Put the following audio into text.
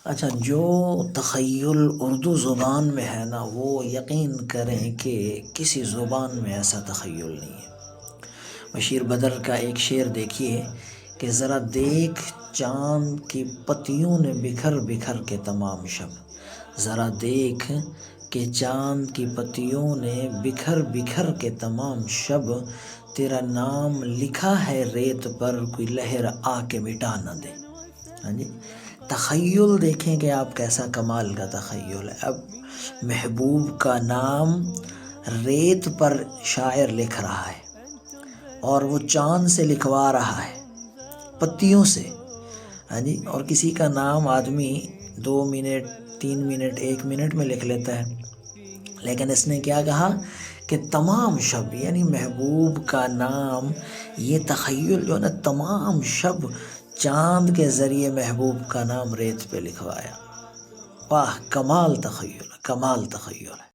اچھا، جو تخیل اردو زبان میں ہے نا، وہ یقین کریں کہ کسی زبان میں ایسا تخیل نہیں ہے۔ بشیر بدر کا ایک شعر دیکھیے کہ ذرا دیکھ چاند کی پتیوں نے بکھر بکھر کے تمام شب، ذرا دیکھ کہ چاند کی پتیوں نے بکھر بکھر کے تمام شب، تیرا نام لکھا ہے ریت پر کوئی لہر آ کے مٹا نہ دے۔ ہاں جی، تخیل دیکھیں کہ آپ کیسا کمال کا تخیل ہے۔ اب محبوب کا نام ریت پر شاعر لکھ رہا ہے اور وہ چاند سے لکھوا رہا ہے، پتیوں سے۔ ہاں جی، اور کسی کا نام آدمی 2 منٹ 3 منٹ 1 منٹ میں لکھ لیتا ہے، لیکن اس نے کیا کہا کہ تمام شب، یعنی محبوب کا نام، یہ تخیل جو ہے نا، تمام شب چاند کے ذریعے محبوب کا نام ریت پہ لکھوایا۔ واہ، کمال تخیل، کمال تخیل ہے۔